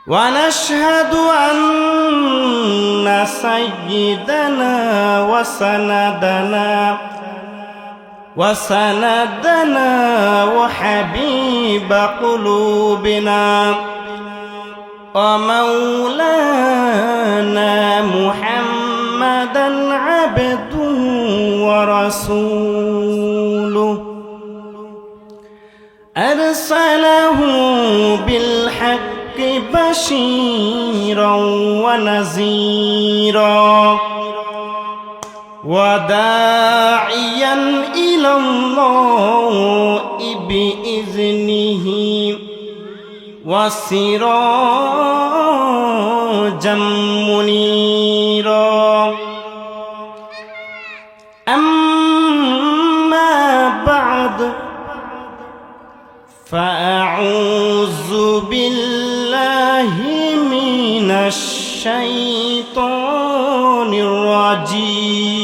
ونشهد أن سيدنا وسندنا وحبيب قلوبنا ومولانا محمدا عبده ورسوله أرسله بالحق بشيرا ونذيرا وداعيا إلى الله بإذنه وسراجا منيرا أما بعد فأعوذ بالله من الشيطان الرجيم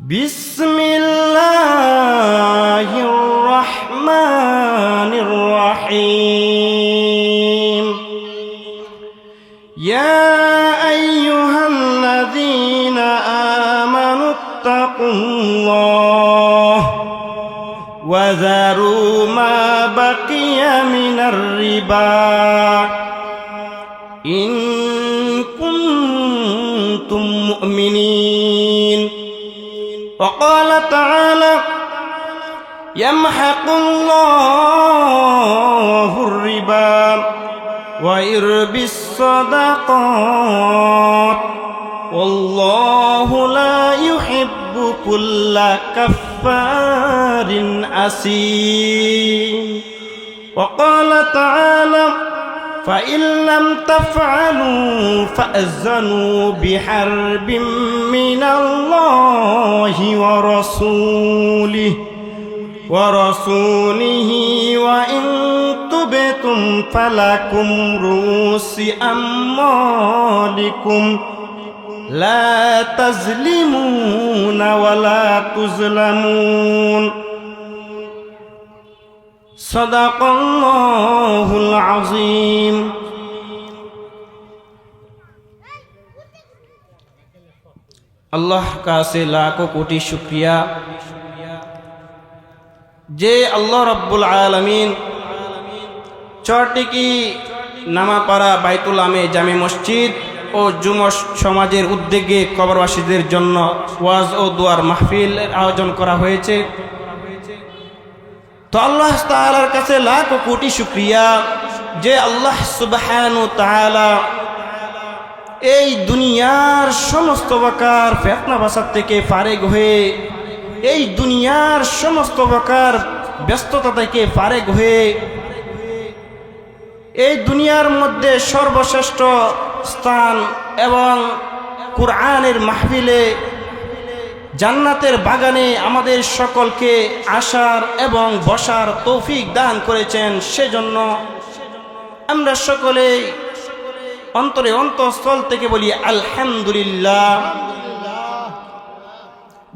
بسم الله الرحمن الرحيم يا أيها الذين آمنوا اتقوا الله وذروا ما بقي من الربا إن كنتم مؤمنين وقال تعالى يمحق الله الربا ويربي الصدقات والله لا يحب كل كفار أثيم وقال تعالى فإن لم تفعلوا فأذنوا بحرب من الله ورسوله وإن تبتم فلكم رؤوس أموالكم لا تظلمون ولا تظلمون صدق الله العظيم আল্লাহ কাছে লাখো কোটি শুকরিয়া যে আল্লাহ রাব্বুল আলামিন চরটিকি নামাপাড়া বাইতুল আমে জামে মসজিদ ও যুব সমাজের উদ্যোগে কবরবাসীদের জন্য ওয়াজ ও দোয়ার মাহফিলের আয়োজন করা হয়েছে। তো আল্লাহ তাআলার কাছে লাখো কোটি শুকরিয়া যে আল্লাহ সুবহানাহু ওয়া তাআলা এই দুনিয়ার সমস্ত প্রকার ফিতনা ফাসাদ থেকে ফারেগ হয়ে, এই দুনিয়ার সমস্ত প্রকার ব্যস্ততা থেকে ফারেগ হয়ে, এই দুনিয়ার মধ্যে সর্বশ্রেষ্ঠ স্থান এবং কুরআনের মাহফিলে জান্নাতের বাগানে আমাদের সকলকে আসার এবং বসার তৌফিক দান করেছেন। সেজন্য আমরা সকলে অন্তরে অন্তঃস্থল থেকে বলি আলহামদুলিল্লাহ।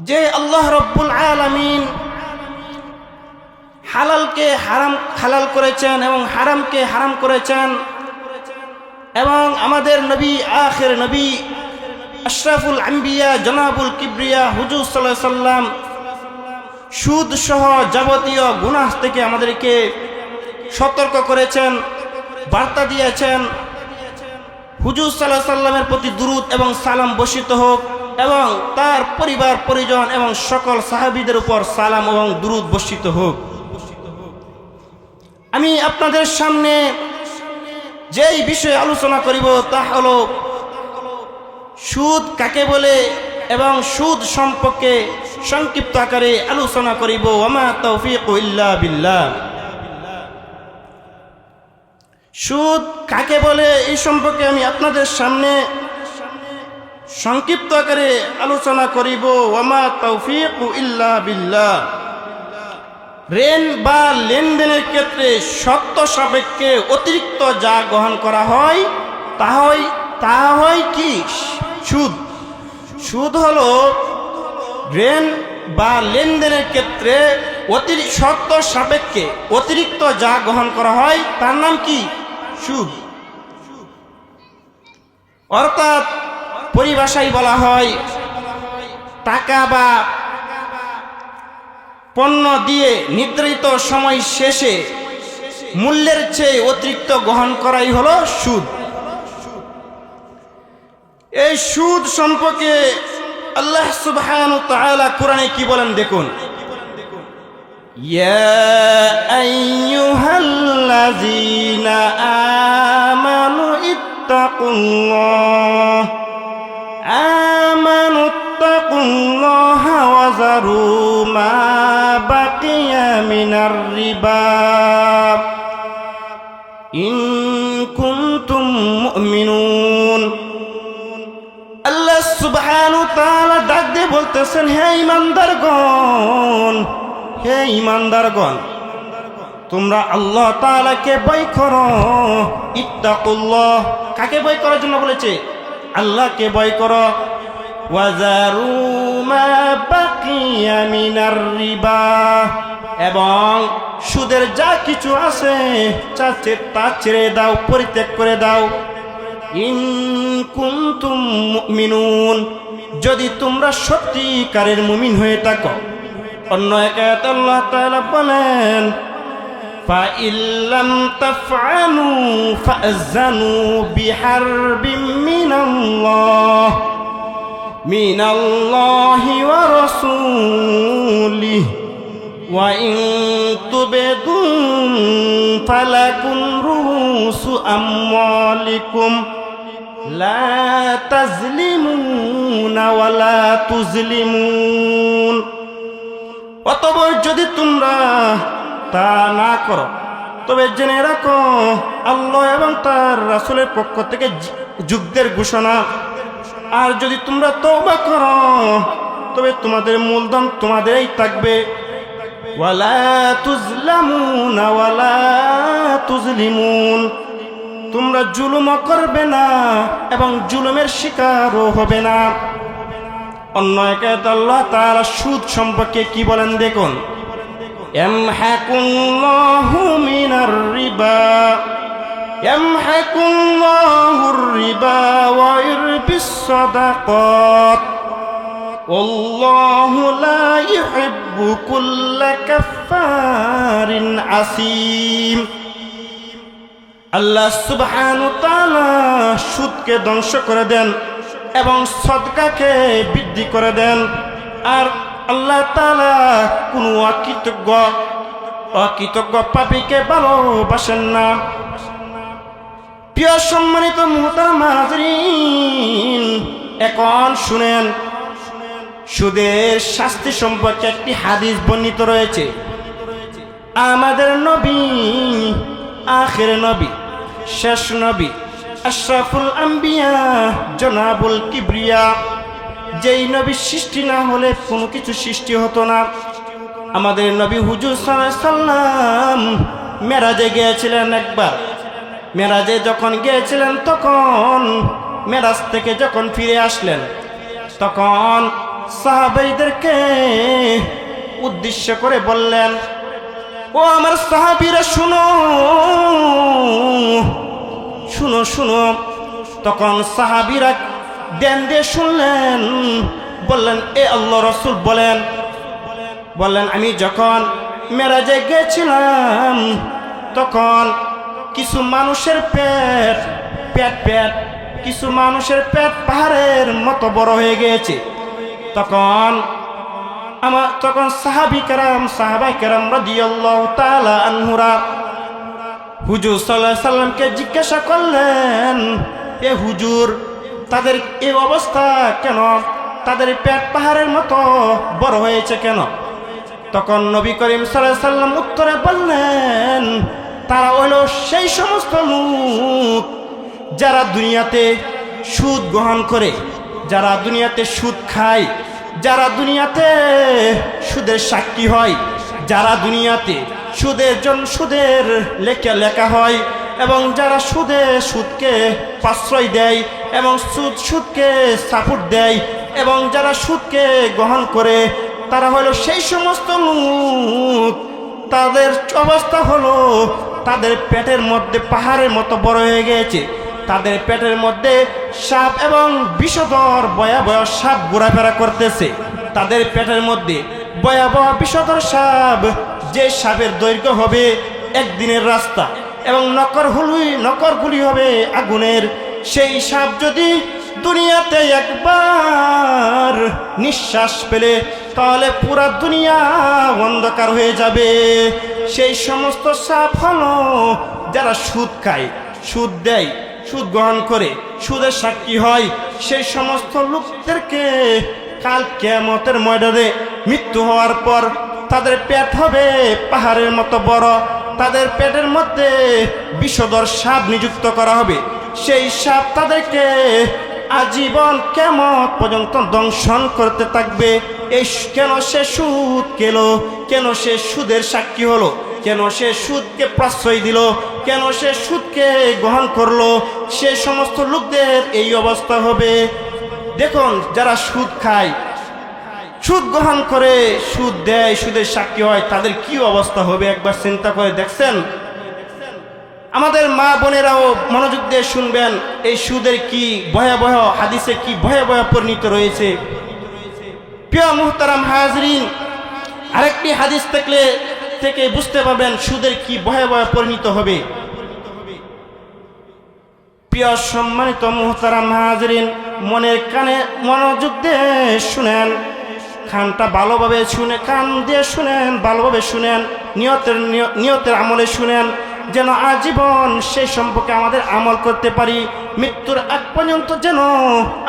যে আল্লাহ রাব্বুল আলামিন হালালকে হালাল করেছেন এবং হারামকে হারাম করেছেন এবং আমাদের নবী আখির নবী আশরাফুল আম্বিয়া জনাবুল কিবরিয়া হুজুর সাল্লাল্লাহু আলাইহি সাল্লাম সুদ সহ যাবতীয় গুনাহ থেকে আমাদেরকে সতর্ক করেছেন, বার্তা দিয়েছেন। হুজুর সাল্লাল্লাহু আলাইহি সাল্লামের প্রতি দুরূদ এবং সালাম বর্ষিত হোক এবং তার পরিবার পরিজন এবং সকল সাহাবীদের উপর সালাম এবং দুরূদ বর্ষিত হোক। আমি আপনাদের সামনে যেই বিষয়ে আলোচনা করিব তা হলো সুদ কাকে বলে এবং সুদ সম্পর্কে সংক্ষিপ্ত আকারে আলোচনা করিব। ওয়ামা তাওফীকু ইল্লা বিল্লাহ। সুদ কাকে বলে এই সম্পর্কে আমি আপনাদের সামনে সংক্ষিপ্ত আকারে আলোচনা করিব। ওয়ামা তাওফীকু ইল্লা বিল্লাহ। ঋণ বা লেনদেনের ক্ষেত্রে শর্ত সাপেক্ষে অতিরিক্ত যা গ্রহণ করা হয় তা হয় কি? সুদ। সুদ হলো ঋণ বা লেনদেনের ক্ষেত্রে শর্ত সাপেক্ষে অতিরিক্ত যা গ্রহণ করা হয় তার নাম কি? সুদ। অর্থাৎ পরিভাষায় বলা হয় টাকা বা পণ্য দিয়ে নির্ধারিত সময় শেষে মূল্যের চেয়ে অতিরিক্ত গ্রহণ করাই হলো সুদ। এই সুদ সম্পর্কে আল্লাহ সুবহানাহু ওয়া তাআলা কোরআনে কি বলেন দেখুন, ইয়া আইয়ুহাল্লাযীনা আমানু ইত্তাকুল্লাহা ওয়া যারু মা বাকিয়া মিনার রিবা ইন কুনতুম মুমিনুন। আল্লাহ সুবহানাহু ওয়া তাআলা ডাক দিয়ে বলতেছেন, হে ঈমানদারগণ, তোমরা আল্লাহ তাআলাকে ভয় করো। ইত্তাকুল্লাহ, কাকে ভয় করার জন্য বলেছে? আল্লাহকে ভয় করো। ওয়াজারু মা বাকিয়া মিনার রিবা, এবং সুদের যা কিছু আছে তা ছেড়ে দাও, পরিত্যাগ করে দাও। ইন কুনতুম মুমিনুন, যদি তোমরা সত্যিকারের মুমিন হয়ে থাকো। অন্য এক আয়াতে আল্লাহ তাআলা বলেন, ফাইল লাম তাফআলু ফাযানু বিহারবিম মিনাল্লাহি ওয়া রাসূলিহি ওয়া ইন তুবদু ফালাকুম রুসু আমওয়ালিকুম লা তাজলিমুনা ওয়া লা তুজলিমুন। অতঃপর যদি তোমরা তা না করো তবে জেনে রাখো আল্লাহ এবং তার রাসূলের পক্ষ থেকে যুদ্ধের ঘোষণা। আর যদি তোমরা তওবা করো তবে তোমাদের মূলধন তোমাদেরই থাকবে। ওয়ালা তুজলামুনা ওয়ালা তুজলিমুন, তোমরা জুলুমও করবে না এবং জুলুমের শিকারও হবে না। অন্য এক আয়াতে আল্লাহ তাআলা সুদ সম্পর্কে কি বলেন দেখুন, ইয়ামহাকুল্লাহু মিনার রিবা ইয়ামহাকুল্লাহুর রিবা ওয়া ইরবিস সাদাকাত ওয়াল্লাহু লা ইউহিব্বু কুল্লা কাফফারিন আসীম। আল্লাহ সুবহানাহু ওয়া তাআলা সুদকে ধ্বংস করে দেন এবং সদকাকে বৃদ্ধি করে দেন। আর আল্লাহ তাআলা কোনো অকৃতজ্ঞ পাপীকে ভালোবাসেন না। প্রিয় সম্মানিত মুহতারাম হাজরিন, এখন শুনেন সুদের শাস্তি সম্পর্কে একটি হাদিস বর্ণিত রয়েছে। আমাদের নবী, আখির নবী, শেষ নবী, আশরাফুল আম্বিয়া, জনাবুল কিবরিয়া, যেই নবী সৃষ্টি না হলে কোনো কিছু সৃষ্টি হতো না, আমাদের নবী হুজুর সাল্লাল্লাহু আলাইহি সাল্লাম মেরাজে গিয়েছিলেন। একবার মেরাজে যখন গিয়েছিলেন, তখন মেরাজ থেকে যখন ফিরে আসলেন, তখন সাহাবাইদেরকে উদ্দেশ্য করে বললেন, ও আমার সাহাবীরা শুনো শুনো শুনো। তখন সাহাবীরা ধ্যান দিয়ে শুনলেন, বললেন, এ আল্লাহ রাসূল বললেন আমি যখন মেরাজে গেছিলাম তখন কিছু মানুষের পেট কিছু মানুষের পেট পাহাড়ের মতো বড় হয়ে গিয়েছে। তখন সাহাবাই কেরাম রাদিয়াল্লাহু তাআলা আনহুরা হুজুর সাল্লাল্লাহু আলাইহি সাল্লামকে জিজ্ঞাসা করলেন, এ হুজুর, তাদের এই অবস্থা কেন? তাদের পেট পাহাড়ের মতো বড় হয়েছে কেন? তখন নবী করিম সাল্লাল্লাহু আলাইহি সাল্লাম উত্তরে বললেন, তারা হলো সেই সমস্ত লোক যারা দুনিয়াতে সুদ গ্রহণ করে, যারা দুনিয়াতে সুদ খায়, যারা দুনিয়াতে সুদের সাক্ষী হয়, যারা দুনিয়াতে সুদের লেখা হয়, এবং যারা সুদকে প্রশ্রয় দেয় এবং সুদকে সাপোর্ট দেয়, এবং যারা সুদকে গ্রহণ করে তারা হলো সেই সমস্ত লোক, তাদের অবস্থা হলো তাদের পেটের মধ্যে পাহাড়ের মতো বড় হয়ে গিয়েছে। তাদের পেটের মধ্যে সাপ এবং বিষধর ভয়াবহ সাপ ঘোরাফেরা করতেছে। তাদের পেটের মধ্যে ভয়াবহ বিষধর সাপ, যে সাপের দৈর্ঘ্য হবে একদিনের রাস্তা এবং নকরগুলি হবে আগুনের। সেই সাপ যদি দুনিয়াতে একবার নিঃশ্বাস পেলে তাহলে পুরা দুনিয়া অন্ধকার হয়ে যাবে। সেই সমস্ত সাপ হলো যারা সুদ খায়, সুদ দেয়, সুদ গ্রহণ করে, সুদের সাক্ষী হয়। সেই সমস্ত লোকদেরকে কাল কিয়ামতের ময়দানে মৃত্যু হওয়ার পর তাদের পেট হবে পাহাড়ের মতো বড়, তাদের পেটের মধ্যে বিষধর সাপ নিযুক্ত করা হবে। সেই সাপ তাদেরকে আজীবন কিয়ামত পর্যন্ত দংশন করতে থাকবে। এই কেন সে সুদ খেলো, কেন সে সুদের সাক্ষী হলো, কেন সে সুদকে প্রশ্রয় দিল, কেন সে সুদকে গ্রহণ করলো, সে সমস্ত লোকদের এই অবস্থা হবে। দেখুন, যারা সুদ খায়, সুদ গ্রহণ করে, সুদ দেয়, সুদের সাক্ষী হয়, তাদের কি অবস্থা হবে একবার চিন্তা করে দেখছেন? আমাদের মা বোনেরাও মনোযোগ দিয়ে শুনবেন, এই সুদের কি ভয়াবহ, হাদিসে কি ভয়াবহ পরিণত রয়েছে। প্রিয় মুহতারাম হাজরিন, আরেকটি হাদিস থেকে বুঝতে পারবেন সুদের কি ভয়াবহ পরিণত হবে। প্রিয় সম্মানিত মুহতারাম হাজরিন, মনের কানে মনোযোগ দিয়ে শুনেন, কানটা ভালোভাবে শুনে, কান দিয়ে শুনেন, ভালোভাবে শুনেন, নিয়তের আমলে শুনেন, যেন আজীবন সেই সম্পর্কে আমাদের আমল করতে পারি। মৃত্যুর আগ পর্যন্ত যেন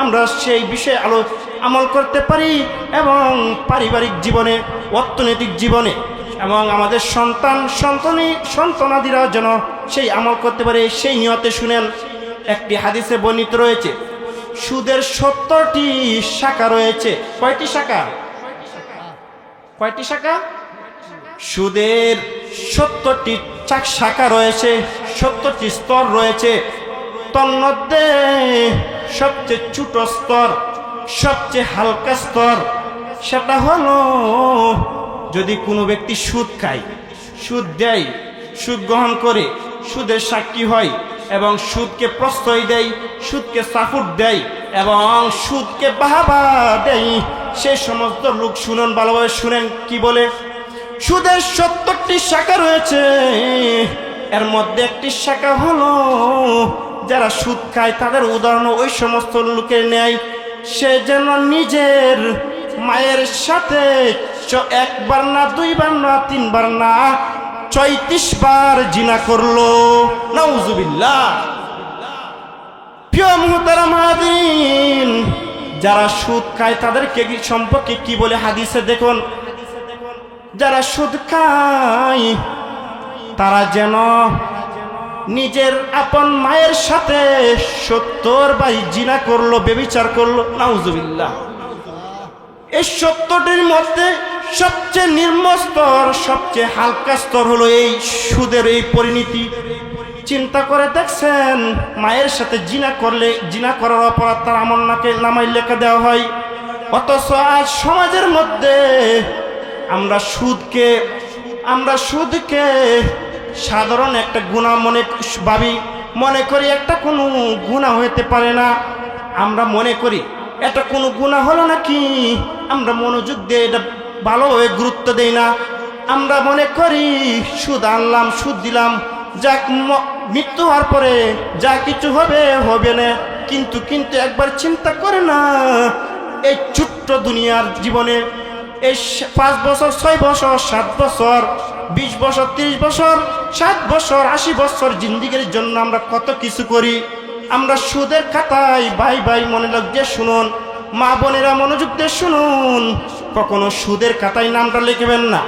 আমরা সেই বিষয়ে আমল করতে পারি এবং পারিবারিক জীবনে, অর্থনৈতিক জীবনে এবং আমাদের সন্তানাদিরা যেন সেই আমল করতে পারে, সেই নিয়তে শুনেন। একটি হাদিসে বর্ণিত রয়েছে, সুদের 70টি শাখা রয়েছে। কয়টি শাখা? কয়টি শাখা? সুদের 70টি শাখা রয়েছে, 70টি স্তর রয়েছে। তন্মধ্যে সবচেয়ে ছোট স্তর, সবচেয়ে হালকা স্তর, সেটা হলো যদি কোনো ব্যক্তি সুদ খায়, সুদ দেয়, সুদ গ্রহণ করে, সুদের সাক্ষী হয় এবং সুদকে প্রশ্রয় দেয়, সুদকে সাপোর্ট দেয় এবং সুদকে বাহাবা দেয়, সেই সমস্ত লোক শুনুন, ভালোভাবে শুনেন কি বলে। সুদের 70টি শাখা রয়েছে, এর মধ্যে একটি শাখা হলো যারা সুদ খায় তাদের উদাহরণ ওই সমস্ত লোকের ন্যায়, সে যেন নিজের মায়ের সাথে একবার না, দুইবার না, তিনবার না, 34 বার জিনা করলো। নাউজুবিল্লাহ। প্রিয় মুহতারাম হাজিরিন, যারা সুদ খায় তাদেরকে সম্পর্কে কি বলে হাদিসে দেখুন, যারা সুদ খায় তারা যেন নিজের আপন মায়ের সাথে 70 বার জিনা করলো, ব্যভিচার করলো। নাউজুবিল্লাহ। এই 70টির মধ্যে সবচেয়ে নিম্ন স্তর, সবচেয়ে হালকা স্তর হলো এই সুদের এই পরিণতি। চিন্তা করে দেখছেন, মায়ের সাথে জিনা করলে, জিনা করার অপরাধ তার আমলনাকে নামায় লেখা দেওয়া হয়। অথচ আজ সমাজের মধ্যে আমরা সুদকে সাধারণ একটা গুনাহ মনে করি একটা কোনো গুনাহ হতে পারে না। আমরা মনে করি এটা কোনো গুনাহ হলো নাকি, আমরা মনোযোগ দিয়ে এটা ভালোভাবে গুরুত্ব দেই না। আমরা মনে করি সুদ আনলাম, সুদ দিলাম, যাক মৃত্যু হওয়ার পরে যা কিছু হবে না। কিন্তু একবার চিন্তা করে না, এই ছোট্ট দুনিয়ার জীবনে এই 5 বছর, 6 বছর, 7 বছর, 20 বছর, 30 বছর, 60 বছর, 80 বছর জিন্দিগির জন্য আমরা কত কিছু করি। আমরা সুদের খাতায় ভাই মনোযোগ দিয়ে শুনুন, মা বোনেরা মনোযোগ দিয়ে শুনুন, কখনো সুদের খাতায় নামটা লিখবেন না।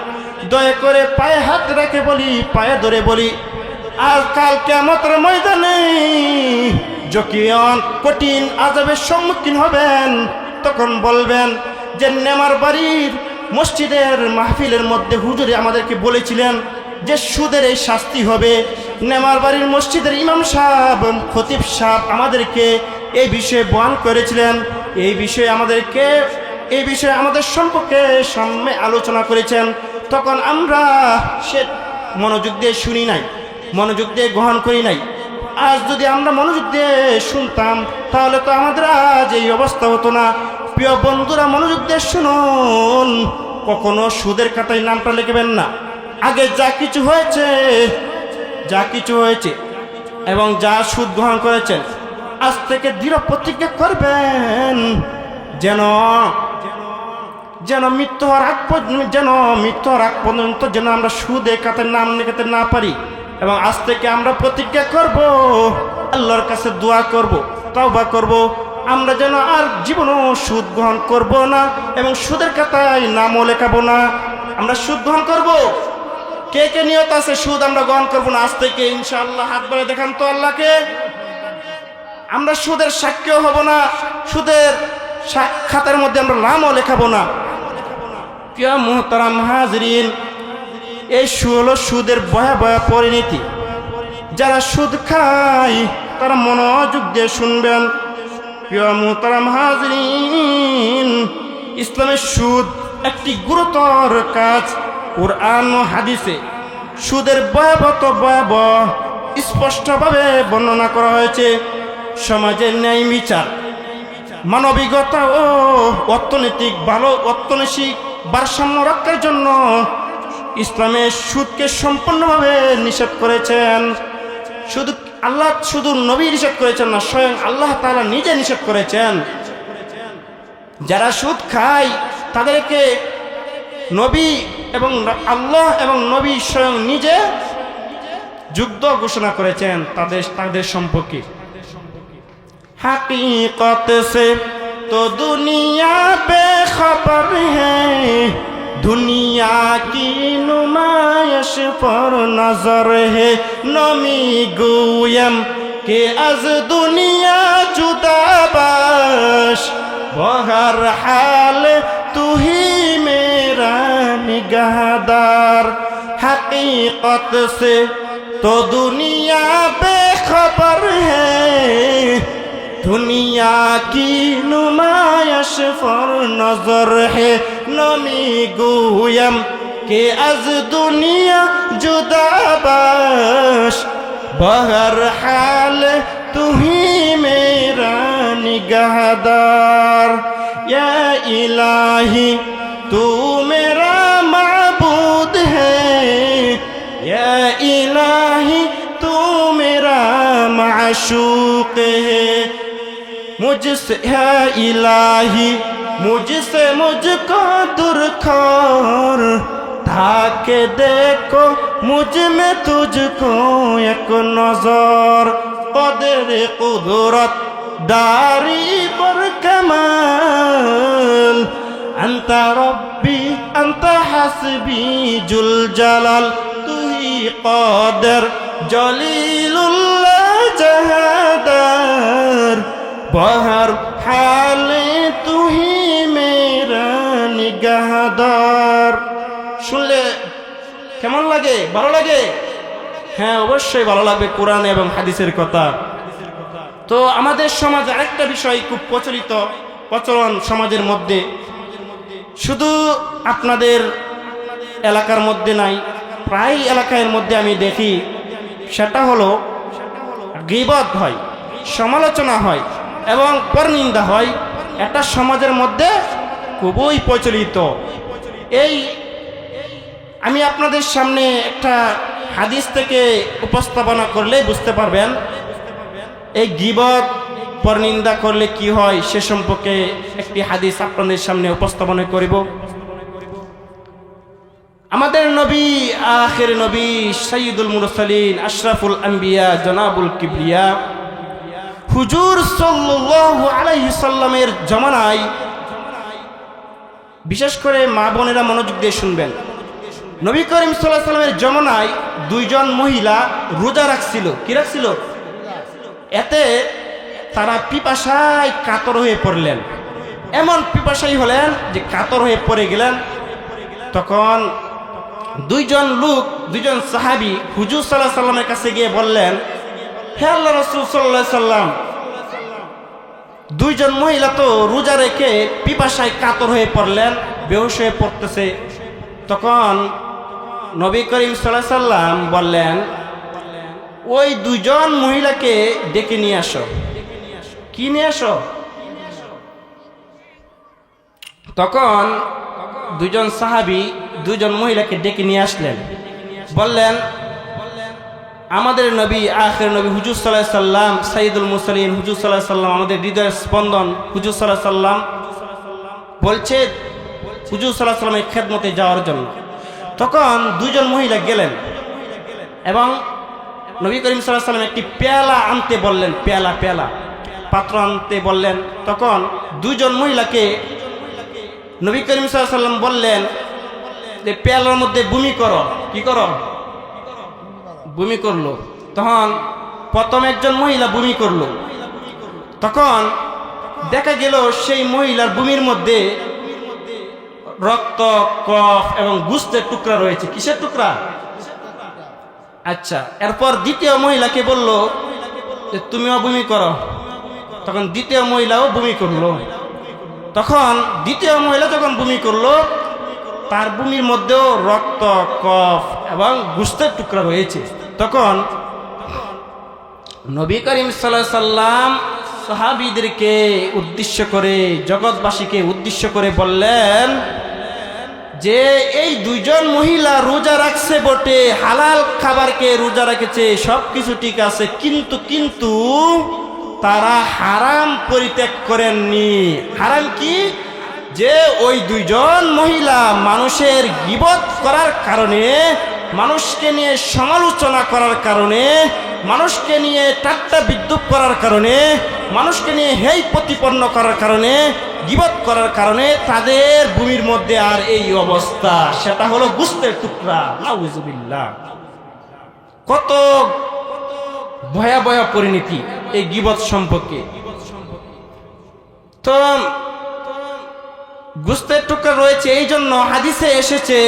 দয়া করে পায়ে হাত রেখে বলি, পায়ে ধরে বলি, আর কাল কিয়ামতের ময়দানে যখন কঠিন আযাবের সম্মুখীন হবেন, তখন বলবেন যে নেমার বাড়ির মসজিদের মাহফিলের মধ্যে হুজুরে আমাদেরকে বলেছিলেন যে সুদের এই শাস্তি হবে। নেমার বাড়ির মসজিদের ইমাম সাহেব, খতিব সাহেব আমাদেরকে এই বিষয়ে বয়ান করেছিলেন, এই বিষয়ে আমাদেরকে এই বিষয়ে আমাদের সম্পর্কে সামনে আলোচনা করেছেন, তখন আমরা সে মনোযোগ দিয়ে শুনি নাই, মনোযোগ দিয়ে গ্রহণ করি নাই। আজ যদি আমরা মনোযোগ দিয়ে শুনতাম তাহলে তো আমাদের আজ এই অবস্থা হতো না। প্রিয় বন্ধুরা, মনোযোগ দিয়ে শুনুন, কখনো সুদের খাতায় নামটা লিখবেন না। আগে যা কিছু হয়েছে এবং যা সুদ গ্রহণ করেছেন, আজ থেকে দৃঢ় প্রতিজ্ঞা করবেন যেন মৃত্যু হওয়ার আগ পর্যন্ত যেন আমরা সুদে খাতায় নাম লেখাতে না পারি। এবং আজ থেকে আমরা প্রতিজ্ঞা করব, আল্লাহর কাছে দোয়া করব, তওবা করব, আমরা যেন আর জীবনও সুদ গ্রহণ করব না এবং সুদের খাতায় নামও লেখাবো না। আমরা সুদ গ্রহণ করব। কে কে নিয়ত আছে সুদ আমরা গ্রহণ করবো না আজ থেকে ইনশাআল্লাহ? হাত বাড়িয়ে দেখান তো আল্লাহকে। আমরা সুদের সাক্ষীও হব না, সুদের খাতার মধ্যে আমরা নামও লেখাবো না। প্রিয় মুহতারাম হাজরিন, এই হলো সুদের ভয়াবহ পরিণতি। যারা সুদ খায় তারা মনোযোগ দিয়ে শুনবেন। প্রিয় মুহতারাম হাজরিন, ইসলামের সুদ একটি গুরুতর কাজ। কুরআন ও হাদিসে সুদের ভয়াবহ স্পষ্টভাবে বর্ণনা করা হয়েছে। সমাজের ন্যায় বিচার, মানবিকতা ও অর্থনৈতিক ভারসাম্য রক্ষার জন্য ইসলামের সুদকে সম্পূর্ণভাবে নিষেধ করেছেন। শুধু নবী নিষেধ করেছেন না, স্বয়ং আল্লাহ তাআলা নিজে নিষেধ করেছেন। যারা সুদ খায় তাদেরকে নবী এবং আল্লাহ এবং নবী স্বয়ং নিজে যুদ্ধ ঘোষণা করেছেন তাদের সম্পর্কে। हकीकत से तो दुनिया बेखबर है, दुनिया की नुमाइश पर नजर है। नमी गुयम के अज दुनिया जुदा बाश, बहर हाल तू ही मेरा निगाहदार। हकीकत से तो दुनिया बेखबर है, दुनिया की नुमाइश पर नजर है। नमी गुयम के अज दुनिया जुदा बाश, बहर हाल तू ही मेरा निगाहदार। या इलाही तू मेरा माबूद है, या इलाही तू मेरा माशूक है। मुझसे है इलाही मुझसे मुझको दूर कर, ताके देखो मुझ में तुझको एक नजर। कदर कुदरत दारी पर कमाल, अंता रब्बी अंता हसबी जुल जलाल। तू ही कदर जलीलुल्लाह जहादार, बहर हाले तू ही मेरा निगाहदार। শুনলে কেমন লাগে? ভালো লাগে? হ্যাঁ, অবশ্যই ভালো লাগবে কোরআন এবং হাদিসের কথা। তো আমাদের সমাজে আরেকটা বিষয় খুব প্রচলন সমাজের মধ্যে, শুধু আপনাদের এলাকার মধ্যে নাই, প্রায় এলাকার মধ্যে আমি দেখি, সেটা হলো গীবত হয়, সমালোচনা হয় এবং পরনিন্দা হয়। এটা সমাজের মধ্যে খুবই প্রচলিত। আমি আপনাদের সামনে একটা হাদিস থেকে উপস্থাপনা করলে বুঝতে পারবেন এই গীবত পরনিন্দা করলে কি হয়, সে সম্পর্কে একটি হাদিস আপনাদের সামনে উপস্থাপনা করিব। আমাদের নবী, আখির নবী, সাইয়্যিদুল মুরসালিন, আশরাফুল আম্বিয়া, জনাবুল কিবরিয়া হুজুর সাল্লাল্লাহু আলাইহি সাল্লামের জামানায়, বিশেষ করে মা বোনেরা মনোযোগ দিয়ে শুনবেন, নবী করিম সাল্লাল্লাহু আলাইহি সাল্লামের জামানায় দুইজন মহিলা রোজা রাখছিল। কি রাখছিল? এতে তারা পিপাসায় কাতর হয়ে পড়লেন। এমন পিপাসাই হলেন যে কাতর হয়ে পড়ে গেলেন। তখন দুইজন সাহাবী হুজুর সাল্লাল্লাহু আলাইহি সাল্লামের কাছে গিয়ে বললেন, হে আল্লাহর রাসূল সাল্লাল্লাহু আলাইহি সাল্লাম, দুইজন মহিলা তো রোজা রেখে পিপাসায় কাতর হয়ে পড়লেন, বেহুশ হয়ে পড়তেছে। তখন নবী করিম সাল্লাল্লাহু আলাইহি সাল্লাম বললেন, ওই দুইজন মহিলাকে ডেকে নিয়ে আসো। কি নিয়ে আসো? তখন দুইজন সাহাবী দুইজন মহিলাকে ডেকে নিয়ে আসলেন, বললেন, আমাদের নবী আখির নবী হুজুর সাল্লাল্লাহু আলাইহি সাল্লাম, সাইয়্যিদুল মুরসালিন হুজুর সাল্লাল্লাহু আলাইহি সাল্লাম, আমাদের হৃদয়ের স্পন্দন হুজুর সাল্লাল্লাহু আলাইহি সাল্লাম বলছে হুজুর সাল্লাল্লাহু আলাইহি সাল্লামের খেদমতে যাওয়ার জন্য। তখন দুইজন মহিলা গেলেন এবং নবী করিম সাল্লাল্লাহু আলাইহি সাল্লাম একটি পেয়ালা আনতে বললেন, পেয়ালা পাত্র আনতে বললেন। তখন দুইজন মহিলাকে নবী করিম সাল্লাল্লাহু আলাইহি সাল্লাম বললেন যে পেয়ালার মধ্যে বমি করো। কি করো? বমি করলো। তখন প্রথম একজন মহিলা বমি করলো। তখন দেখা গেল সেই মহিলার বমির মধ্যে রক্ত, কফ এবং গোশতের টুকরা রয়েছে। কিসের টুকরা? আচ্ছা, এরপর দ্বিতীয় মহিলাকে বলল যে তুমিও বমি করো। তখন দ্বিতীয় মহিলাও বমি করলো। তখন দ্বিতীয় মহিলা যখন বমি করলো, তার বমির মধ্যেও রক্ত, কফ এবং গোশতের টুকরা রয়েছে। তখন নবী করিম সাল্লাল্লাহু আলাইহি সাল্লাম সাহাবীদেরকে উদ্দেশ্য করে, জগৎবাসীকে উদ্দেশ্য করে বললেন যে এই দুইজন মহিলা রোজা রাখছে বটে, হালাল খাবারকে রোজা রেখেছে, সবকিছু ঠিক আছে, কিন্তু তারা হারাম পরিত্যাগ করেননি। হারাম কি? যে ওই দুইজন মহিলা মানুষের গীবত করার কারণে, মানুষকে নিয়ে সমালোচনা করার কারণে, মানুষকে নিয়ে ঠাট্টা বিদ্রূপ করার কারণে, মানুষকে নিয়ে হেয় প্রতিপন্ন করার কারণে, গীবত করার কারণে তাদের ভূমির মধ্যে আর এই অবস্থা, সেটা হলো গোশতের টুকরা। নাউজুবিল্লাহ। কত ভয়াবহ পরিণতি এই গীবত সম্পর্কে। তো গোশতের টুকরা রয়েছে, এই জন্য হাদিসে এসেছে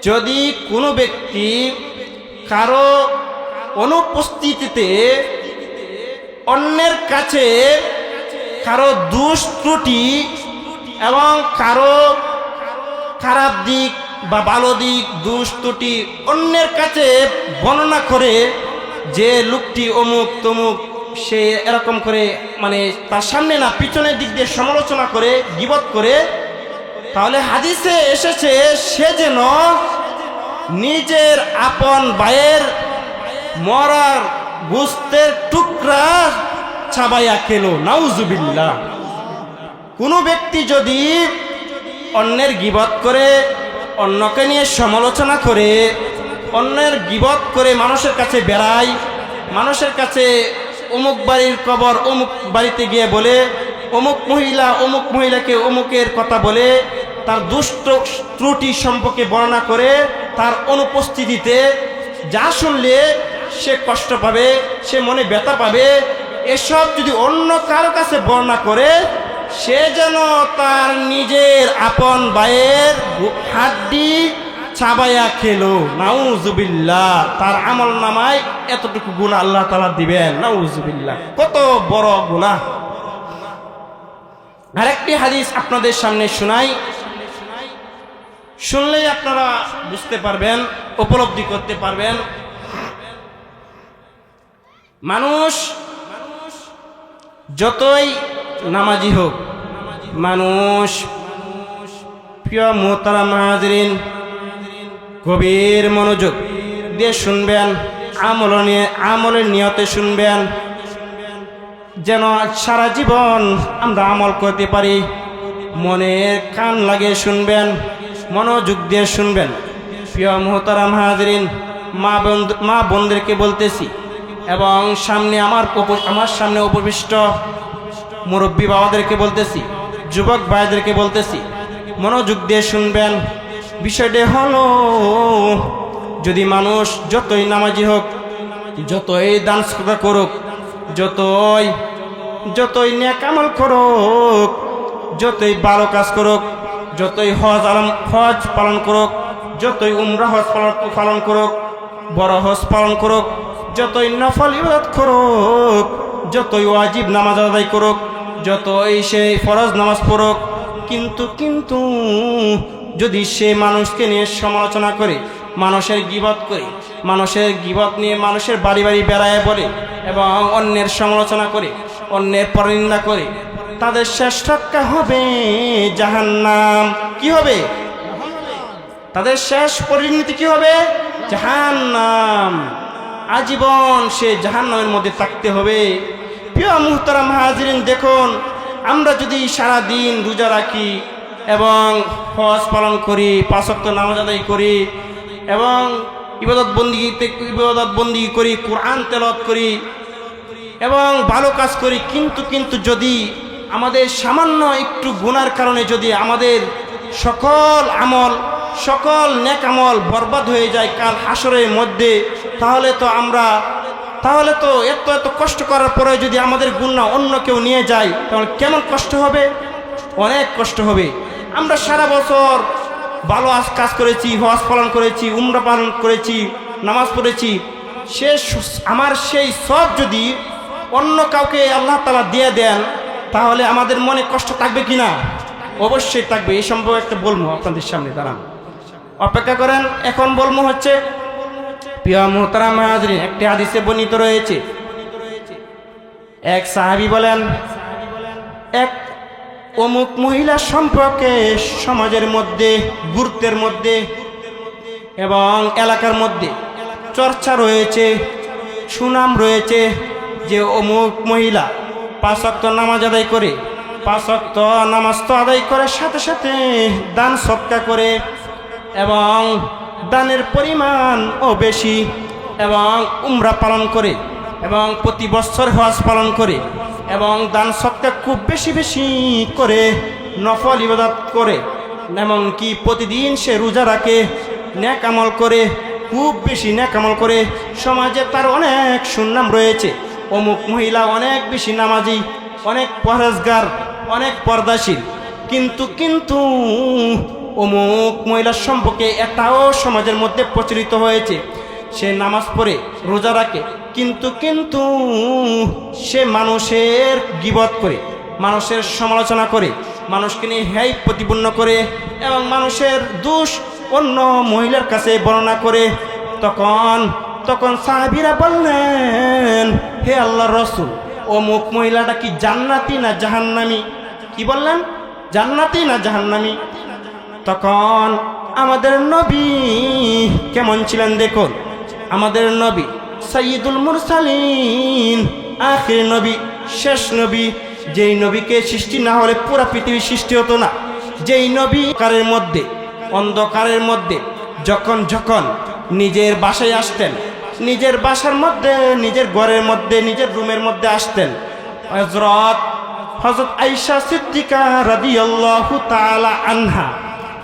যদি কোনো ব্যক্তি কারো অনুপস্থিতিতে অন্যের কাছে কারো দোষ ত্রুটি এবং কারো খারাপ দিক বা ভালো দিক, দোষ ত্রুটি অন্যের কাছে বর্ণনা করে যে লোকটি অমুক তমুক, সে এরকম করে, মানে তার সামনে না পিছনের দিক দিয়ে সমালোচনা করে, গীবত করে, তাহলে হাদিসে এসেছে সে যেন নিজের আপন ভাইয়ের মরার গোশতের টুকরা চাবাইয়া খেলো। নাউজুবিল্লাহ। কোনো ব্যক্তি যদি অন্যের গীবত করে, অন্যকে নিয়ে সমালোচনা করে, অন্যের গীবত করে মানুষের কাছে বেড়ায়, মানুষের কাছে অমুক বাড়ির খবর অমুক বাড়িতে গিয়ে বলে, অমুক মহিলাকে অমুকের কথা বলে, তার দুষ্ট ত্রুটি সম্পর্কে বর্ণনা করে, তার অনুপস্থিতিতে যা শুনলে সে কষ্ট পাবে, সে মনে ব্যথা পাবে, এসব যদি অন্য কারো কাছে বর্ণনা করে, সে যেন তার নিজের আপন ভাইয়ের হাড্ডি চাবাইয়া খেলো। নাউজুবিল্লাহ। তার আমল নামায় এতটুকু গুনাহ আল্লাহ তাআলা দিবেন। নাউজুবিল্লাহ। কত বড় গুনাহ। আরেকটি হাদিস আপনাদের সামনে শোনাই, শুনলেই আপনারা বুঝতে পারবেন, উপলব্ধি করতে পারবেন। মানুষ যতই নামাজি হোক, মানুষ, প্রিয় মুহতারাম হাজিরিন, গভীর মনোযোগ দিয়ে শুনবেন, আমলের নিয়তে শুনবেন, যেন সারা জীবন আমরা আমল করতে পারি। মনের কান লাগিয়ে শুনবেন, মনোযোগ দিয়ে শুনবেন। প্রিয় মুহতারাম হাজিরিন, মা বোনদেরকে বলতেছি এবং সামনে আমার সামনে উপবিষ্ট মুরব্বী বাবাদেরকে বলতেছি, যুবক ভাইদেরকে বলতেছি, মনোযোগ দিয়ে শুনবেন। বিষয়টি হলো, যদি মানুষ যতই নামাজি হোক, যতই দান সদকা করুক, যতই নেক আমল করুক, যতই ভালো কাজ করুক, যতই হজ পালন করুক, যতই উমরা হজ পালন করুক, বড় হজ পালন করুক, যতই নফল ইবাদত করুক, যতই ওয়াজিব নামাজ আদায় করুক, যতই সে ফরজ নামাজ পড়ুক, কিন্তু যদি সে মানুষকে নিয়ে সমালোচনা করে, মানুষের গীবত করে, মানুষের গীবত নিয়ে মানুষের বাড়ি বাড়ি বেড়ায় বলে এবং অন্যের সমালোচনা করে, অন্যের পরনিন্দা করে, তাদের শেষ রক্ষা হবে জাহান্নাম। কি হবে? তাদের শেষ পরিণতি কি হবে? জাহান্নাম। আজীবন সে জাহান্নামের মধ্যে থাকতে হবে। প্রিয় মুহতারাম হাজিরিন, দেখুন, আমরা যদি সারা দিন রোজা রাখি এবং হজ পালন করি, 5 ওয়াক্ত নামাজ আদায় করি এবং ইবাদত বন্দিগি করি, কোরআন তেলাওয়াত করি এবং ভালো কাজ করি, কিন্তু যদি আমাদের সামান্য একটু গুনার কারণে যদি আমাদের সকল আমল, সকল নেক আমল বরবাদ হয়ে যায় কাল হাসরের মধ্যে, তাহলে তো এত কষ্ট করার পরে যদি আমাদের গুনাহ অন্য কেউ নিয়ে যায়, তাহলে কেমন কষ্ট হবে? অনেক কষ্ট হবে। আমরা সারা বছর ভালো কাজ করেছি, হজ পালন করেছি, উমরা পালন করেছি, নামাজ পড়েছি, আমার সেই সব যদি অন্য কাউকে আল্লাহ তাআলা দিয়ে দেন, তাহলে আমাদের মনে কষ্ট থাকবে কিনা? অবশ্যই থাকবে। এই সম্পর্কে একটা বলবো আপনাদের সামনে, দাঁড়ান, অপেক্ষা করেন, এখন বলবো হচ্ছে, প্রিয় মুহতারাম হাজিরিন, একটি হাদিসে বর্ণিত রয়েছে, এক সাহাবী বলেন, এক অমুক মহিলা সম্পর্কে সমাজের মধ্যে, গুরুত্বের মধ্যে এবং এলাকার মধ্যে চর্চা রয়েছে, সুনাম রয়েছে যে অমুক মহিলা 5 ওয়াক্ত নামাজ আদায় করে, 5 ওয়াক্ত নামাজ তো আদায় করে, সাথে সাথে দান সদকা করে এবং দানের পরিমাণও বেশি এবং উমরা পালন করে এবং প্রতি বছর হজ পালন করে এবং দান সদকা খুব বেশি বেশি করে, নফল ইবাদত করে, এমনকি প্রতিদিন সে রোজা রাখে, নেক আমল করে, খুব বেশি নেক আমল করে, সমাজে তার অনেক সুনাম রয়েছে। অমুক মহিলা অনেক বেশি নামাজি, অনেক পরহেজগার, অনেক পর্দাশীল, কিন্তু অমুক মহিলার সম্পর্কে এটাও সমাজের মধ্যে প্রচলিত হয়েছে, সে নামাজ পড়ে, রোজা রাখে, কিন্তু সে মানুষের গীবত করে, মানুষের সমালোচনা করে, মানুষকে নিয়ে হেয় প্রতিপন্ন করে এবং মানুষের দোষ অন্য মহিলার কাছে বর্ণনা করে। তখন সাহাবীরা বললেন, হে আল্লাহর রাসূল, অমুক মহিলাটা কি জান্নাতি না জাহান্নামী? কি বললেন? জান্নাতি না জাহান্নামী? তখন আমাদের নবী কেমন ছিলেন দেখুন, আমাদের নবী সাইয়্যিদুল মুরসালিন, আখির নবী, শেষ নবী, যেই নবীকে সৃষ্টি না হলে পুরা পৃথিবী সৃষ্টি হতো না, যেই নবী অন্ধকারের মধ্যে যখন নিজের বাসায় আসতেন, নিজের বাসার মধ্যে, নিজের ঘরের মধ্যে, নিজের রুমের মধ্যে আসতেন, হযরত আয়েশা সিদ্দিকা রাদিয়াল্লাহু তাআলা আনহা,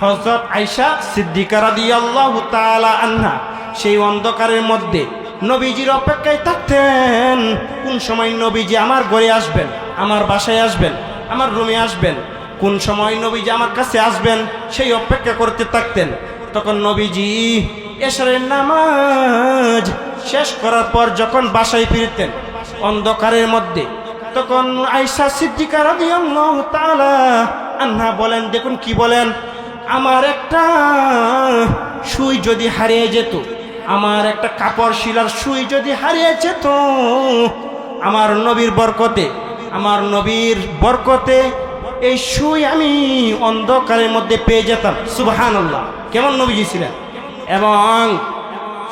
হযরত আয়েশা সিদ্দিকা রাদিয়াল্লাহু তাআলা আনহা সেই অন্ধকারের মধ্যে নবীজির অপেক্ষায় থাকতেন, কোন সময় নবীজি আমার ঘরে আসবেন, আমার বাসায় আসবেন, আমার রুমে আসবেন, কোন সময় নবীজি আমার কাছে আসবেন, সেই অপেক্ষা করতে থাকতেন। তখন নবীজি এশারের নামাজ শেষ করার পর যখন বাসায় ফিরতেন অন্ধকারের মধ্যে, তখন আয়েশা সিদ্দিকা রাদিয়াল্লাহু তাআলা আনহা বলেন, দেখুন কি বলেন, আমার একটা সুই যদি হারিয়ে যেত, আমার একটা কাপড় শিলার সুই যদি হারিয়ে যেত, আমার নবীর বরকতে এই সুই আমি অন্ধকারের মধ্যে পেয়ে যেতাম। সুবহানাল্লাহ, কেমন নবীজি ছিলেন। এবং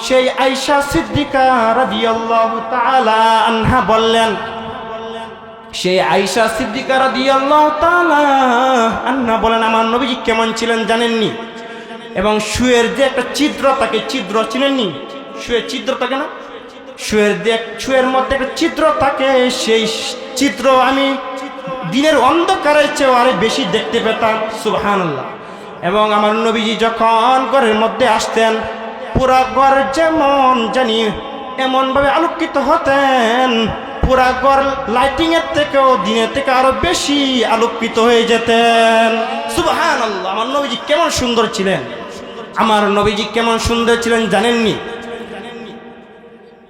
সেই আয়েশা সিদ্দিকা রাদিয়াল্লাহু তাআলা আনহা বললেন, সেই আয়েশা সিদ্দিকা রাদিয়াল্লাহু তাআলা আনহা বলেন, আমার নবীজি কেমন ছিলেন জানেননি? এবং শুয়ের যে একটা ছিদ্র থাকে, ছিদ্র চিনেননি? শুয়ের ছিদ্র থাকে না? শুয়ের মধ্যে একটা ছিদ্র থাকে, সেই ছিদ্র আমি দিনের অন্ধকারের চেয়েও আরো বেশি দেখতে পেতাম। সুবহানাল্লাহ। এবং আমার নবীজি যখন ঘরের মধ্যে আসতেন, পুরা ঘর যেমন জানি এমনভাবে আলোকিত হতেন, পুরা ঘর লাইটিং এর থেকেও দিনের থেকে আরো বেশি আলোকিত হয়ে যেতেন। সুবহানাল্লাহ। আমার নবীজি কেমন সুন্দর ছিলেন, আমার নবীজি কেমন সুন্দর ছিলেন জানেননি?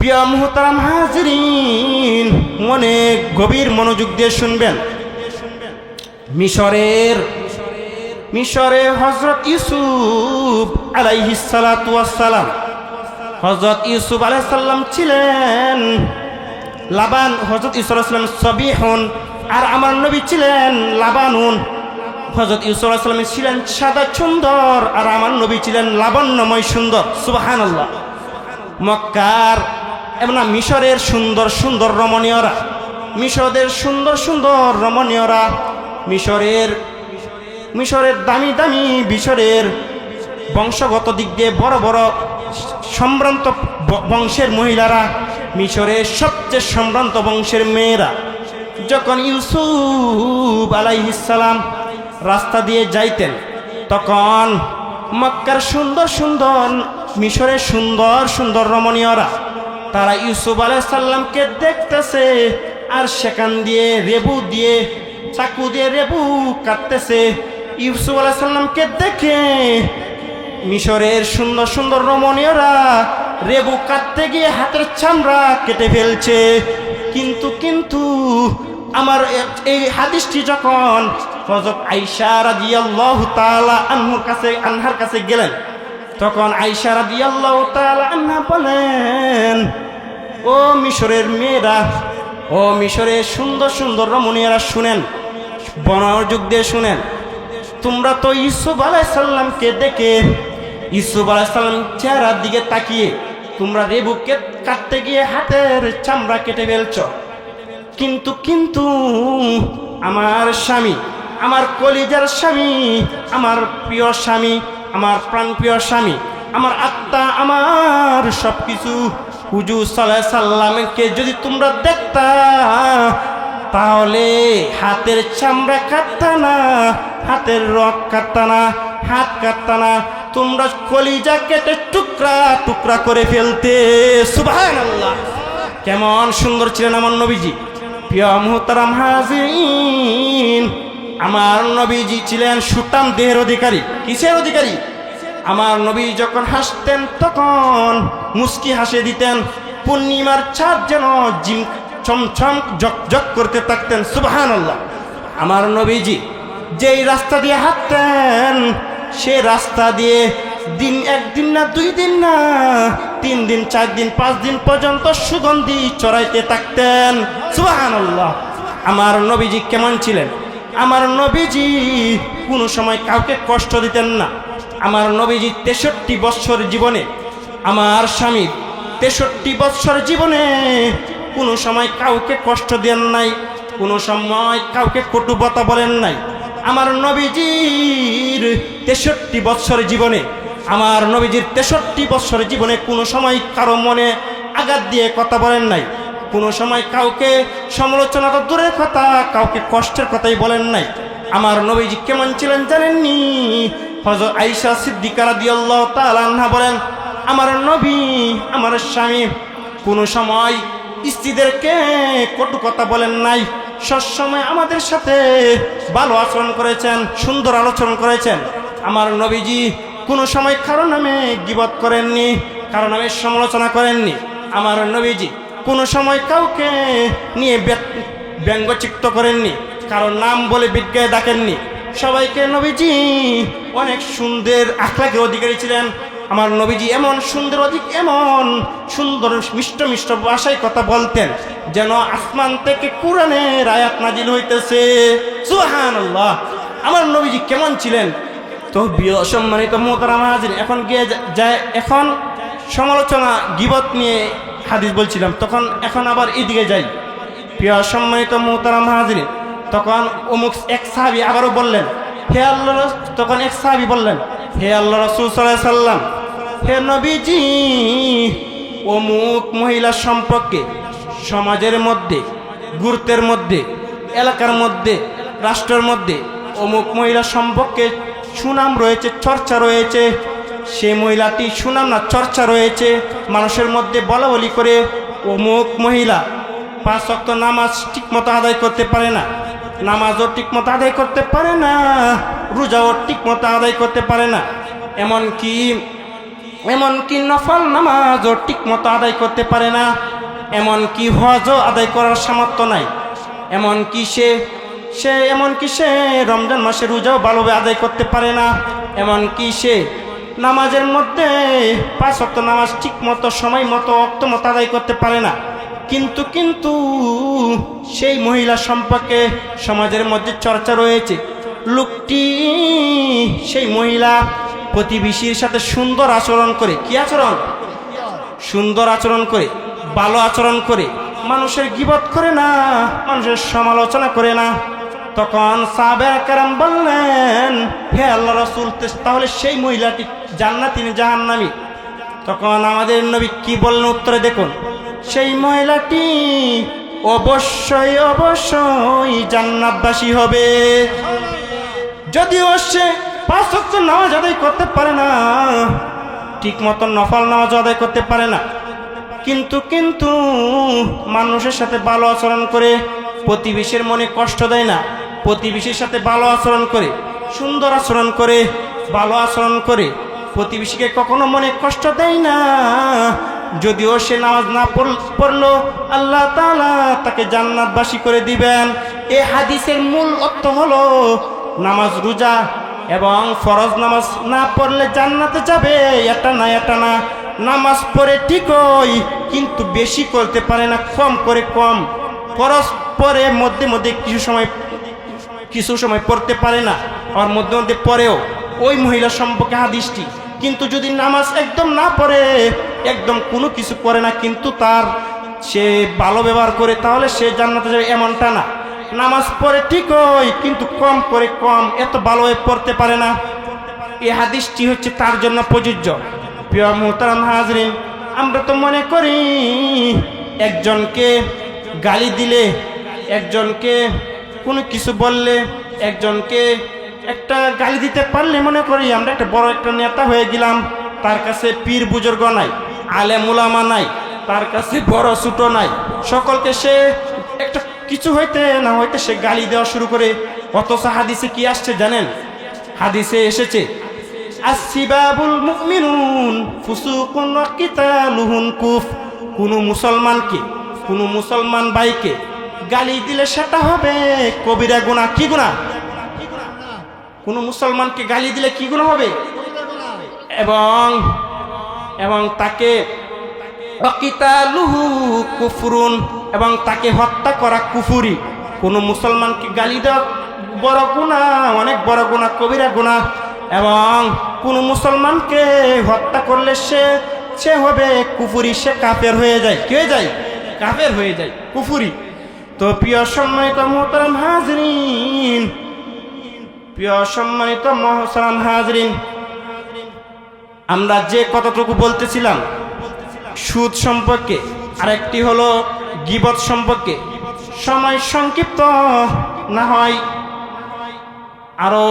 প্রিয় মুহতারাম হাজরিন, অনেক গভীর মনোযোগ দিয়ে শুনবেন। মিশরে হযরত ইউসুফ আলাইহিস সালাতু ওয়াস সালাম, হযরত ইউসুফ আলাইহিস সালাম ছিলেন লাবান, হযরত ইউসুফ আলাইহিস সালাম সবিহুন, আর আমার নবী ছিলেন লাবানুন। হযরত ইউসুফ আলাইহিস সালাম ছিলেন সাদা সুন্দর, আর আমার নবী ছিলেন লাবণ্যময় সুন্দর। সুবহানাল্লাহ। মক্কার এবং মিশরের সুন্দর সুন্দর রমণীয়রা, মিশরের সুন্দর সুন্দর রমণীয়রা, মিশরের দামি দামি মিশরের বংশগত দিক দিয়ে বড় বড় সম্ভ্রান্ত বংশের মহিলারা, মিশরের সবচেয়ে সম্ভ্রান্ত বংশের মেয়েরা যখন ইউসুফ আলাইহিস সালাম রাস্তা দিয়ে যাইতেন, তখন মক্কার সুন্দর সুন্দর মিশরের সুন্দর সুন্দর রমণীয়রা তারা ইউসুফ আলাইহিস সালামকে দেখতেছে, আর সেখান দিয়ে রেবু দিয়ে চাকু দিয়ে রেবু কাটতেছে। ইউসুফ আলাইহিস সালামকে দেখে মিশরের সুন্দর সুন্দর রমণীয়রা রেবু কাটতে গিয়ে হাতের চামড়া কেটে ফেলছে। কিন্তু আমার এই হাদিসটি যখন হযরত আয়েশা রাদিয়াল্লাহু তাআলা আনহার কাছে গেলেন, তখন আয়েশা রাদিয়াল্লাহু তাআলা আনহা বলেন, ও মিশরের মেয়েরা, ও মিশরের সুন্দর সুন্দর রমণীরা, শুনেন, মনোযোগ দিয়ে শুনেন। তোমরা তো ইউসুফ আলাইহিস সালামকে দেখে, ইউসুফ আলাইহিস সালাম চেহারার দিকে তাকিয়ে তোমরা রেবুকে কাটতে গিয়ে হাতের চামড়া কেটে ফেলছো। কিন্তু আমার স্বামী, আমার কলিজার স্বামী, আমার প্রিয় স্বামী, আমার প্রাণপ্রিয় স্বামী, আমার আত্মা, আমার সবকিছু হুজুর সাল্লাল্লাহু আলাইহি সাল্লামকে যদি তোমরা দেখতা, তাহলে হাতের চামড়া কাটতা না, হাতের রক কাটতা না, হাত কাটতা না, তোমরা কলিজা কেটে টুকরা টুকরা করে ফেলতে। সুবহানাল্লাহ। কেমন সুন্দর ছিলেন আমার নবীজি। প্রিয় মুহতারাম হাজিরিন, আমার নবীজি ছিলেন সুঠাম দেহের অধিকারী। কিসের অধিকারী? আমার নবী যখন হাসতেন তখন মুস্কি হাসে দিতেন, পূর্ণিমার চাঁদ যেন জিম চমচম জকজক করতে থাকতেন। সুবহানাল্লাহ। আমার নবীজি যেই রাস্তা দিয়ে হাঁটতেন, সে রাস্তা দিয়ে দিন, একদিন না, 2 দিন না, 3 দিন, 4 দিন, 5 দিন পর্যন্ত সুগন্ধি চড়াইতে থাকতেন। সুবহানাল্লাহ। আমার নবীজি কেমন ছিলেন? আমার নবীজি কোনো সময় কাউকে কষ্ট দিতেন না। আমার নবীজি 63 বৎসর জীবনে, আমার স্বামীর 63 বৎসর জীবনে কোনো সময় কাউকে কষ্ট দেন নাই, কোনো সময় কাউকে কটু কথা বলেন নাই। আমার নবীজির 63 বৎসর জীবনে, আমার নবীজির 63 বৎসর জীবনে কোনো সময় কারো মনে আঘাত দিয়ে কথা বলেন নাই, কোনো সময় কাউকে সমালোচনা তো দূরের কথা, কাউকে কষ্টের কথাই বলেন নাই। আমার নবীজি কেমন ছিলেন জানেননি? হযরত আয়েশা সিদ্দিকা রাদিয়াল্লাহু তাআলা আনহা বলেন, আমার নবী, আমার স্বামী কোনো সময় স্ত্রীদেরকে কটু কথা বলেন নাই, সবসময় আমাদের সাথে ভালো আচরণ করেছেন, সুন্দর আলোচনা করেছেন। আমার নবীজি কোনো সময় কারো নামে গীবত করেননি, কারো নামে সমালোচনা করেননি। আমার নবীজি কোনো সময় কাউকে নিয়ে ব্যঙ্গচিত্ত করেননি, কারো নাম বলে বিজ্ঞায় ডাকেননি। সবাইকে নবীজি অনেক সুন্দর আখলাকের অধিকারী ছিলেন। আমার নবীজি এমন সুন্দর মিষ্ট মিষ্ট ভাষায় কথা বলতেন, যেন আসমান থেকে কুরআনের আয়াত নাজিল হইতেছে। সুবহানাল্লাহ। আমার নবীজি কেমন ছিলেন? তো প্রিয় সম্মানিত মুহতারাম হাজির, এখন সমালোচনা গীবত নিয়ে হাদিস বলছিলাম, এখন আবার এদিকে যাই। প্রিয় সম্মানিত মুহতারাম হাজির, তখন এক সাহাবী আবারও বললেন, হে আল্লাহ, তখন এক সাহাবী বললেন, হে আল্লাহ রাসূল সাল্লাল্লাহু আলাইহি সাল্লাম, হে নবীজি, অমুক মহিলা সম্পর্কে সমাজের মধ্যে, গুরুত্বের মধ্যে, এলাকার মধ্যে, রাষ্ট্রের মধ্যে অমুক মহিলা সম্পর্কে সুনাম রয়েছে, চর্চা রয়েছে। সেই মহিলাটি সুনাম না, চর্চা রয়েছে, মানুষের মধ্যে বলা বলি করে অমুক মহিলা 5 ওয়াক্ত নামাজ ঠিকমতো আদায় করতে পারে না, নামাজও ঠিকমতো আদায় করতে পারে না, রোজাও ঠিকমতো আদায় করতে পারে না, এমনকি এমনকি নফল নামাজও ঠিক মতো আদায় করতে পারে না, এমনকি হজও আদায় করার সামর্থ্য নাই, এমনকি সে রমজান মাসে রোজাও ভালোভাবে আদায় করতে পারে না, এমনকি সে নামাজের মধ্যে 5 ওয়াক্ত নামাজ ঠিক মতো সময় মতো ওয়াক্ত মতো আদায় করতে পারে না। কিন্তু সেই মহিলা সম্পর্কে সমাজের মধ্যে চর্চা রয়েছে, লোকটি সেই মহিলা প্রতিবেশীর সাথে সুন্দর আচরণ করে, কি আচরণ? সুন্দর আচরণ করে, ভালো আচরণ করে, মানুষের গীবত করে না, মানুষের সমালোচনা করে না। তখন সাহাবায়ে কেরাম বললেন, হে আল্লাহ রাসূল, তাহলে সেই মহিলাটি জান্নাতি না জাহান্নামী? তখন আমাদের নবী কি বললেন উত্তরে দেখুন, সেই মহিলাটি অবশ্যই জান্নাতবাসী হবে। যদিও সে 5 ওয়াক্ত নামাজ আদায় করতে পারে না, ঠিক মতো নফল নামাজ আদায় করতে পারে না, কিন্তু মানুষের সাথে ভালো আচরণ করে, প্রতিবেশীর মনে কষ্ট দেয় না, প্রতিবেশীর সাথে ভালো আচরণ করে, সুন্দর আচরণ করে, ভালো আচরণ করে, প্রতিবেশীকে কখনো মনে কষ্ট দেয় না। যদিও সে নামাজ না পড়লো, আল্লাহ তাআলা তাকে জান্নাতবাসী করে দিবেন। এই হাদিসের মূল অর্থ হলো, নামাজ রোজা এবং ফরজ নামাজ না পড়লে জান্নাতে যাবে এটা না, নামাজ পড়ে ঠিকই কিন্তু বেশি করতে পারে না, কম করে কম, ফরজ পরে মধ্যে কিছু সময় পড়তে পারে না, আর মধ্যে পরেও ওই মহিলা সম্পর্কে হাদিসটি। কিন্তু যদি নামাজ একদম না পড়ে, একদম কোনো কিছু করে না, কিন্তু সে ভালো ব্যবহার করে, তাহলে সে জান্নাতে যাবে এমনটা না। নামাজ পড়ে ঠিকই কিন্তু কম করে কম, এত ভালোভাবে পড়তে পারে না। এই হাদিসটি হচ্ছে তার জন্য প্রযোজ্য। প্রিয় মুহতারাম হাজরিন, আমরা তো মনে করি একজনকে গালি দিলে, একজনকে কোনো কিছু বললে, একজনকে একটা গালি দিতে পারলে মনে করি আমরা একটা বড় একটা নেতা হয়ে গেলাম। তার কাছে পীর বুজুর্গ নাই, আলেম উলামা নাই, তার কাছে বড় ছোট নাই, সকলকে সে একটা কিছু হইতে না হইতে সে গালি দেওয়া শুরু করে। অথচ হাদিসে কি আসছে জানেন? হাদিসে এসেছে, আসসিবাবুল মুমিনুন ফুসুকুন ওয়া কিতালুহুন কুফ। কোন মুসলমান ভাইকে গালি দিলে সেটা হবে কবিরা গুনাহ। কি গুনাহ? কোন মুসলমানকে গালি দিলে কি গুনাহ হবে? এবং তাকে ওয়াকিতালুহু কুফরুন, এবং তাকে হত্যা করা কুফরি। কোন মুসলমানকে গালি দেওয়া বড় গুনাহ, অনেক বড় গুনাহ, কবিরা গুনাহ। এবং কোন মুসলমানকে হত্যা করলে সে হবে কুফরি, সে কাফের হয়ে যায়। কি হয়ে যায়? কাফের হয়ে যায়, কুফরি। তো প্রিয় সম্মানিত মুহতারাম হাজরিন, আমরা যে কতটুকু বলতেছিলাম সুদ সম্পর্কে, আরেকটি হলো গীবত সম্পর্কে। সময় সংক্ষিপ্ত, না হয় আরো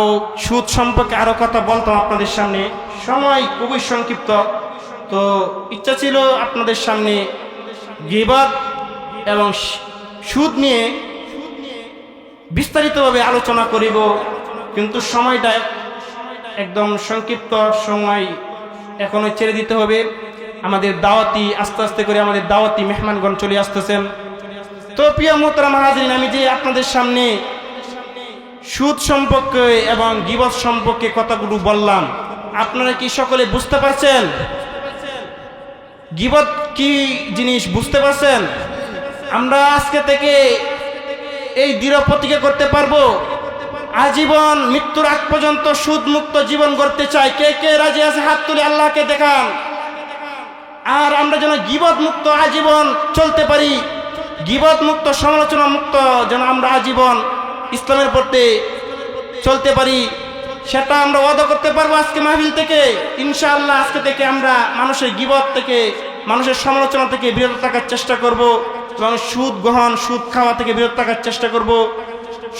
সুদ সম্পর্কে আরো কথা বলতাম আপনাদের সামনে, সময় খুবই সংক্ষিপ্ত। তো ইচ্ছা ছিল আপনাদের সামনে গীবত এবং সুদ নিয়ে বিস্তারিতভাবে আলোচনা করিব, কিন্তু সময়টা একদম সংক্ষিপ্ত সময়, এখনো ছেড়ে দিতে হবে। আমাদের দাওয়াতি আস্তে আস্তে করে আমাদের দাওয়াতি মেহমানগণ চলে আসতেছেন। তো প্রিয় মুহতারাম হাজরিন, আমি যে আপনাদের সামনে সুদ সম্পর্কে এবং গীবত সম্পর্কে কথাগুলো বললাম, আপনারা কি সকলে বুঝতে পারছেন? গীবত কি জিনিস বুঝতে পারছেন? আমরা আজকে থেকে এই দৃঢ় প্রতিজ্ঞা করতে পারবো, আজীবন মৃত্যুর আগ পর্যন্ত সুদ মুক্ত জীবন গড়তে চাই। কে কে রাজি আছে? হাত তুলে আল্লাহকে দেখান। আর আমরা যেন গীবত মুক্ত আজীবন চলতে পারি, গীবত মুক্ত, সমালোচনা মুক্ত যেন আমরা আজীবন ইসলামের পথে চলতে পারি, সেটা আমরা ওয়াদা করতে পারবো আজকে মাহফিল থেকে। ইনশাআল্লাহ আজকে থেকে আমরা মানুষের গীবত থেকে, মানুষের সমালোচনা থেকে বিরত থাকার চেষ্টা করব, এবং সুদ গ্রহণ, সুদ খাওয়া থেকে বিরত থাকার চেষ্টা করব।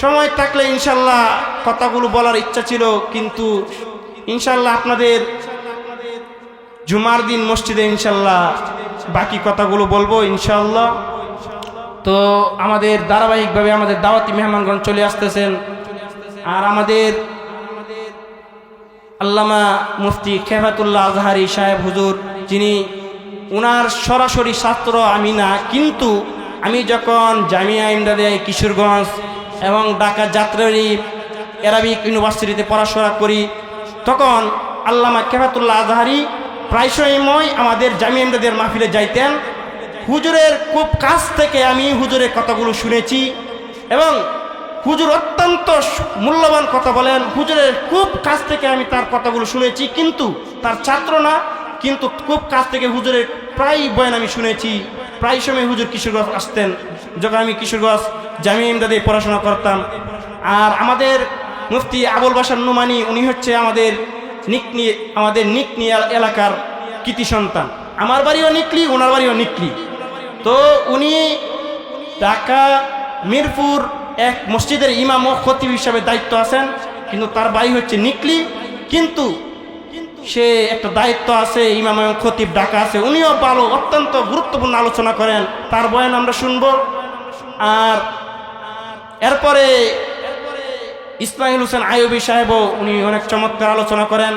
সময় থাকলে ইনশাআল্লাহ কথাগুলো বলার ইচ্ছা ছিল, কিন্তু ইনশাআল্লাহ আপনাদের জুমার দিন মসজিদে ইনশাআল্লাহ বাকি কথাগুলো বলবো ইনশাআল্লাহ। তো আমাদের ধারাবাহিকভাবে আমাদের দাওয়াতি মেহমানগণ চলে আসতেছেন, আর আমাদের আল্লামা মুফতি খেফাতুল্লাহ আজহারি সাহেব হুজুর, যিনি উনার সরাসরি ছাত্র আমি না, কিন্তু আমি যখন জামিয়া ইমদাদিয়া কিশোরগঞ্জ এবং ঢাকা যাত্রাবাড়ি অ্যারাবিক ইউনিভার্সিটিতে পড়াশোনা করি, তখন আল্লামা খেফাতুল্লাহ আজহারি প্রায় সময় আমাদের জামিয়া ইমদাদিয়ার মাহফিলে যাইতেন। হুজুরের খুব কাছ থেকে আমি হুজুরের কথাগুলো শুনেছি এবং হুজুর অত্যন্ত মূল্যবান কথা বলেন। হুজুরের খুব কাছ থেকে আমি তার কথাগুলো শুনেছি, কিন্তু তার ছাত্র না, কিন্তু খুব কাছ থেকে হুজুরের প্রায় বয়ান আমি শুনেছি। প্রায় সময় হুজুর কিশোরগঞ্জ আসতেন যখন আমি কিশোরগঞ্জ জামিয়া ইমদাদিয়ায় পড়াশোনা করতাম। আর আমাদের মুফতি আবুল বাশার নোমানী, উনি হচ্ছে আমাদের নিকনি এলাকার কৃতি সন্তান। আমার বাড়িও নিকলি, ওনার বাড়িও নিকলি। তো উনি ঢাকা মিরপুর এক মসজিদের ইমাম ও খতিব হিসাবে দায়িত্ব আছেন, কিন্তু তার বাড়ি হচ্ছে নিকলি, কিন্তু সে একটা দায়িত্ব আছে ইমাম এবং খতিব ঢাকা আছে। উনিও ভালো অত্যন্ত গুরুত্বপূর্ণ আলোচনা করেন, তার বয়ান আমরা শুনব। আর এরপরে ইসমাইল হোসেন আইয়ুবী সাহেবও উনি অনেক চমৎকার আলোচনা করেন।